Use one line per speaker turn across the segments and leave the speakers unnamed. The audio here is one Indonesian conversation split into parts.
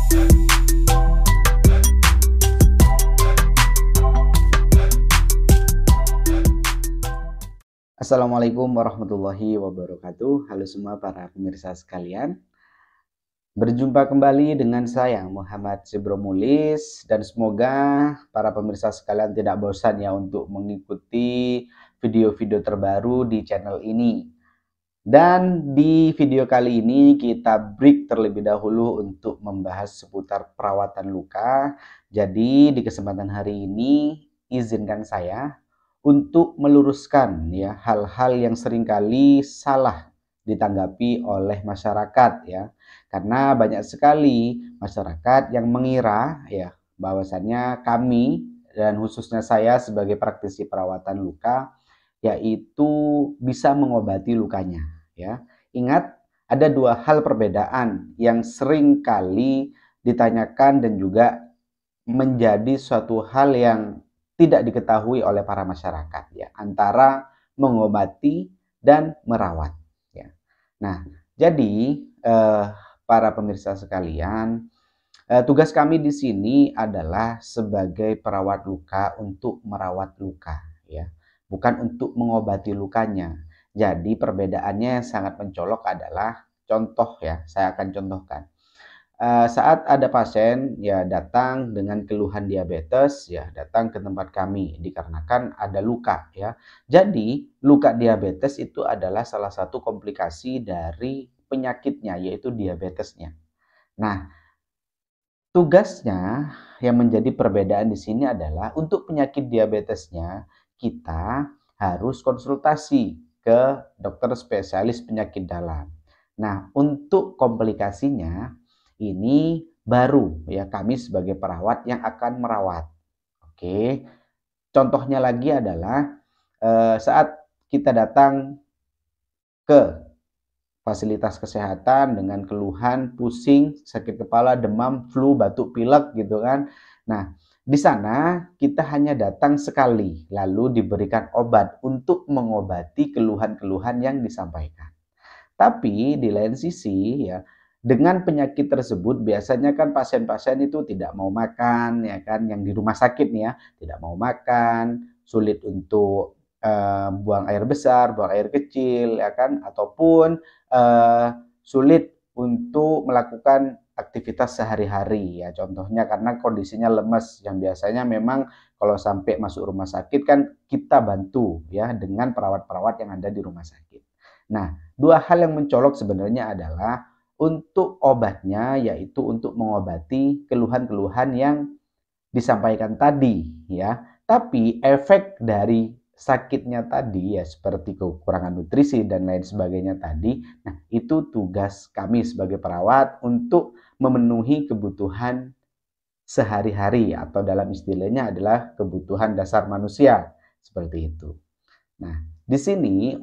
Assalamualaikum warahmatullahi wabarakatuh. Halo semua para pemirsa sekalian. Berjumpa kembali dengan saya Muhammad Sibromulis, dan semoga para pemirsa sekalian tidak bosan ya untuk mengikuti video-video terbaru di channel ini. Dan di video kali ini kita break terlebih dahulu untuk membahas seputar perawatan luka. Jadi di kesempatan hari ini izinkan saya untuk meluruskan ya hal-hal yang seringkali salah ditanggapi oleh masyarakat ya. Karena banyak sekali masyarakat yang mengira ya bahwasannya kami dan khususnya saya sebagai praktisi perawatan luka yaitu bisa mengobati lukanya ya. Ingat, ada dua hal perbedaan yang sering kali ditanyakan dan juga menjadi suatu hal yang tidak diketahui oleh para masyarakat ya, antara mengobati dan merawat ya. Nah, jadi para pemirsa sekalian, tugas kami di sini adalah sebagai perawat luka untuk merawat luka ya, bukan untuk mengobati lukanya. Jadi perbedaannya yang sangat mencolok adalah contoh ya, saya akan contohkan. Saat ada pasien ya datang dengan keluhan diabetes ya datang ke tempat kami dikarenakan ada luka ya. Jadi luka diabetes itu adalah salah satu komplikasi dari penyakitnya yaitu diabetesnya. Nah, tugasnya yang menjadi perbedaan di sini adalah untuk penyakit diabetesnya kita harus konsultasi ke dokter spesialis penyakit dalam. Nah, untuk komplikasinya ini baru ya kami sebagai perawat yang akan merawat. Oke. Contohnya lagi adalah saat kita datang ke fasilitas kesehatan dengan keluhan pusing, sakit kepala, demam, flu, batuk pilek gitu kan. Nah, di sana kita hanya datang sekali lalu diberikan obat untuk mengobati keluhan-keluhan yang disampaikan. Tapi di lain sisi ya, dengan penyakit tersebut biasanya kan pasien-pasien itu tidak mau makan ya kan, yang di rumah sakit nih ya, tidak mau makan, sulit untuk buang air besar, buang air kecil ya kan, ataupun sulit untuk melakukan aktivitas sehari-hari ya, contohnya karena kondisinya lemes yang biasanya memang kalau sampai masuk rumah sakit kan kita bantu ya dengan perawat-perawat yang ada di rumah sakit. Nah, dua hal yang mencolok sebenarnya adalah untuk obatnya, yaitu untuk mengobati keluhan-keluhan yang disampaikan tadi ya. Tapi efek dari sakitnya tadi ya seperti kekurangan nutrisi dan lain sebagainya tadi, nah itu tugas kami sebagai perawat untuk memenuhi kebutuhan sehari-hari atau dalam istilahnya adalah kebutuhan dasar manusia seperti itu. Nah, di sini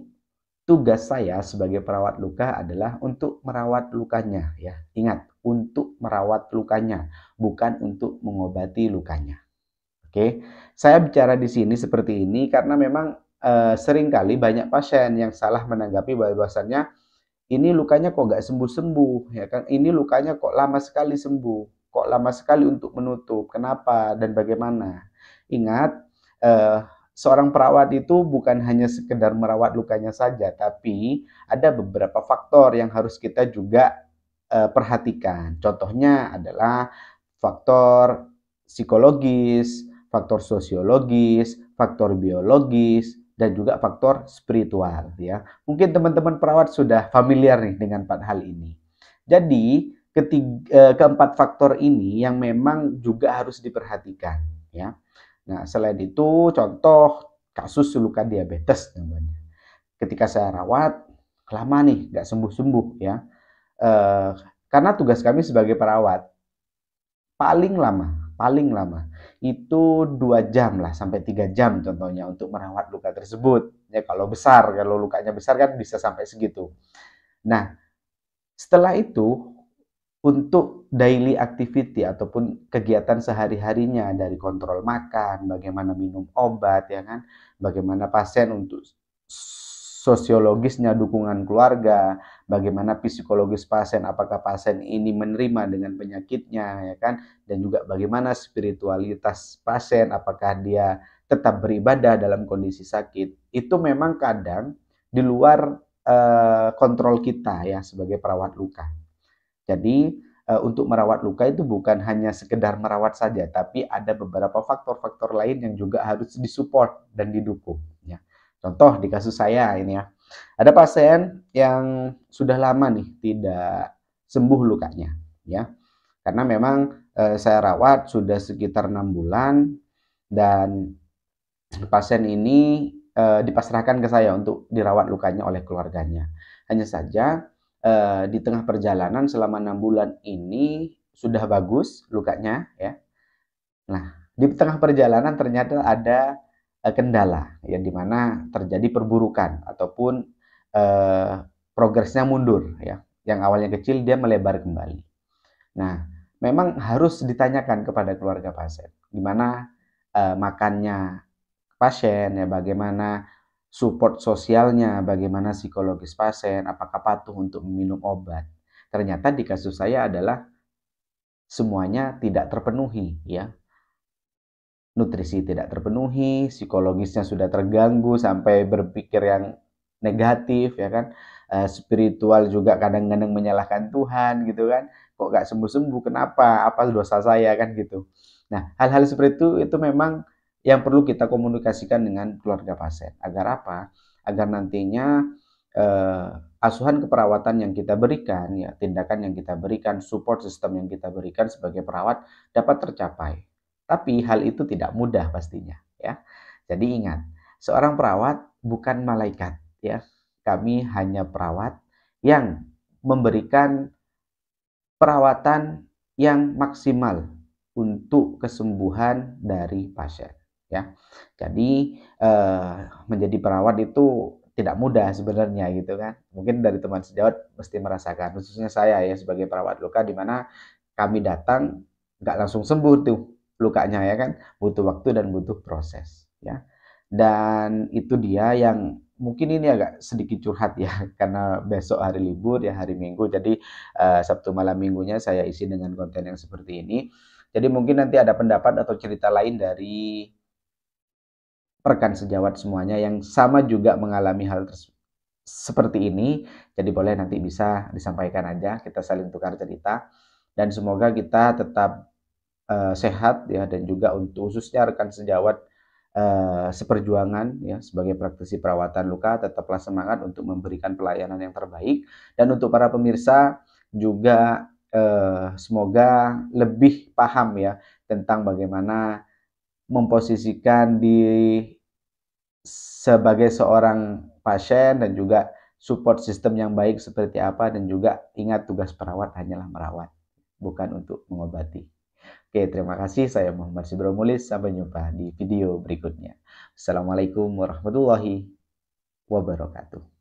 tugas saya sebagai perawat luka adalah untuk merawat lukanya ya. Ingat, untuk merawat lukanya, bukan untuk mengobati lukanya. Oke. Saya bicara di sini seperti ini karena memang seringkali banyak pasien yang salah menanggapi bahwasannya ini lukanya kok nggak sembuh-sembuh ya kan. Ini lukanya kok lama sekali sembuh, kok lama sekali untuk menutup. Kenapa dan bagaimana? Ingat, seorang perawat itu bukan hanya sekedar merawat lukanya saja, tapi ada beberapa faktor yang harus kita juga perhatikan. Contohnya adalah faktor psikologis, faktor sosiologis, faktor biologis, dan juga faktor spiritual ya. Mungkin teman-teman perawat sudah familiar nih dengan 4 hal ini. Jadi keempat faktor ini yang memang juga harus diperhatikan ya. Nah, selain itu contoh kasus luka diabetes namanya. Ketika saya rawat, lama nih nggak sembuh-sembuh ya. Karena tugas kami sebagai perawat, paling lama itu 2 jam lah sampai 3 jam contohnya untuk merawat luka tersebut. Ya kalau besar, kalau lukanya besar kan bisa sampai segitu. Nah, setelah itu untuk daily activity ataupun kegiatan sehari-harinya dari kontrol makan, bagaimana minum obat ya kan, bagaimana pasien untuk sosiologisnya, dukungan keluarga, bagaimana psikologis pasien, apakah pasien ini menerima dengan penyakitnya, ya kan? Dan juga bagaimana spiritualitas pasien, apakah dia tetap beribadah dalam kondisi sakit. Itu memang kadang di luar kontrol kita ya sebagai perawat luka. Jadi untuk merawat luka itu bukan hanya sekedar merawat saja, tapi ada beberapa faktor-faktor lain yang juga harus disupport dan didukung. Ya. Contoh di kasus saya ini ya, ada pasien yang sudah lama nih tidak sembuh lukanya, ya, karena memang saya rawat sudah sekitar 6 bulan dan pasien ini dipasrahkan ke saya untuk dirawat lukanya oleh keluarganya. Hanya saja di tengah perjalanan selama 6 bulan ini sudah bagus lukanya, ya. Nah, di tengah perjalanan ternyata ada kendala, ya, di mana terjadi perburukan ataupun eh, progresnya mundur, ya. Yang awalnya kecil dia melebar kembali. Nah, memang harus ditanyakan kepada keluarga pasien, gimana makannya pasien, ya, bagaimana support sosialnya, bagaimana psikologis pasien, apakah patuh untuk meminum obat. Ternyata di kasus saya adalah semuanya tidak terpenuhi, ya. Nutrisi tidak terpenuhi, psikologisnya sudah terganggu sampai berpikir yang negatif, ya kan. Spiritual juga kadang-kadang menyalahkan Tuhan gitu kan. Kok gak sembuh-sembuh, kenapa? Apa dosa saya kan gitu. Nah, hal-hal seperti itu memang yang perlu kita komunikasikan dengan keluarga pasien. Agar apa? Agar nantinya eh, asuhan keperawatan yang kita berikan, ya, tindakan yang kita berikan, support system yang kita berikan sebagai perawat dapat tercapai. Tapi hal itu tidak mudah pastinya, ya. Jadi ingat, seorang perawat bukan malaikat, ya. Kami hanya perawat yang memberikan perawatan yang maksimal untuk kesembuhan dari pasien, ya. Jadi menjadi perawat itu tidak mudah sebenarnya gitu kan. Mungkin dari teman sejawat mesti merasakan, khususnya saya ya sebagai perawat luka di mana kami datang nggak langsung sembuh tuh lukanya ya kan, butuh waktu dan butuh proses ya. Dan itu dia yang mungkin ini agak sedikit curhat ya karena besok hari libur ya, hari Minggu. Jadi Sabtu malam Minggunya saya isi dengan konten yang seperti ini. Jadi mungkin nanti ada pendapat atau cerita lain dari rekan sejawat semuanya yang sama juga mengalami hal seperti ini. Jadi boleh nanti bisa disampaikan aja, kita saling tukar cerita. Dan semoga kita tetap sehat ya, dan juga untuk khususnya rekan sejawat seperjuangan ya sebagai praktisi perawatan luka, tetaplah semangat untuk memberikan pelayanan yang terbaik. Dan untuk para pemirsa juga semoga lebih paham ya tentang bagaimana memposisikan diri sebagai seorang pasien dan juga support sistem yang baik seperti apa, dan juga ingat tugas perawat hanyalah merawat, bukan untuk mengobati. Oke, terima kasih. Saya Muhammad Sibromulis. Sampai jumpa di video berikutnya. Assalamualaikum warahmatullahi wabarakatuh.